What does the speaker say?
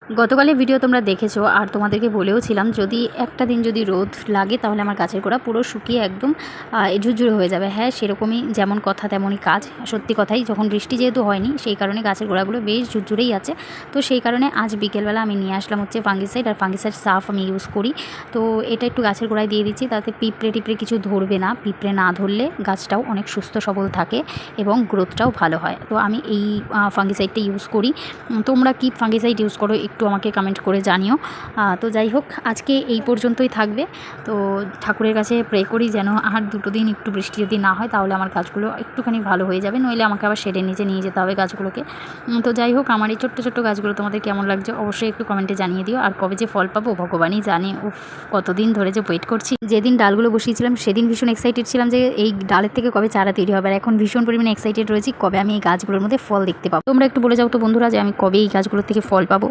গতকালের ভিডিও তোমরা দেখেছো আর তোমাদেরকে বলেওছিলাম যদি একটা দিন যদি রোদ লাগে তাহলে আমার গাছের গোড়া পুরো শুকিয়ে একদম ঝুরঝুরে হয়ে যাবে। হ্যাঁ, সেরকমই যেমন কথা তেমনই কাজ। সত্যি কথাই, যখন বৃষ্টি যেহেতু হয়নি সেই কারণে গাছের গোড়াগুলো বেশ ঝুরঝুরেই আছে। তো সেই কারণে আজ বিকেলবেলা আমি নিয়ে আসলাম হচ্ছে ফাঙ্গিসাইড, আর ফাঙ্গিসাইড সাফ আমি ইউজ করি। তো এটা একটু গাছের গোড়ায় দিয়ে দিচ্ছি, তাতে পিঁপড়ে টিপড়ে কিছু ধরবে না। পিঁপড়ে না ধরলে গাছটাও অনেক সুস্থ সবল থাকে এবং গ্রোথটাও ভালো হয়। তো আমি এই ফাঙ্গিসাইডটা ইউজ করি। তোমরা কি ফাঙ্গিসাইড ইউজ করো একটু আমাকে কমেন্ট করে জানিও। তো যাই হোক, আজকে এই পর্যন্তই থাকবে। তো ঠাকুরের কাছে প্রে করি যেন আর দুটো দিন একটু বৃষ্টি যদি না হয় তাহলে আমার গাছগুলো একটুখানি ভালো হয়ে যাবে, নইলে আমাকে আবার শেডের নিচে নিয়ে যেতে হবে গাছগুলোকে। তো যাই হোক, আমার এই ছোট্ট ছোট্ট গাছগুলো তোমাদের কেমন লাগছে অবশ্যই একটু কমেন্টে জানিয়ে দিও। আর কবে যে ফল পাবো ভগবানই জানে। উফ, কতদিন ধরে যে ওয়েট করছি। যেদিন ডালগুলো বসিয়েছিলাম সেদিন ভীষণ এক্সাইটেড ছিলাম যে এই ডালের থেকে কবে চারা তৈরি হবে, আর এখন ভীষণ পরিমাণে এক্সাইটেড রয়েছি কবে আমি এই গাছগুলোর মধ্যে ফল দেখতে পাবো। তোমরা একটু বলে যাও তো বন্ধুরা যে আমি কবে এই গাছগুলোর থেকে ফল পাবো।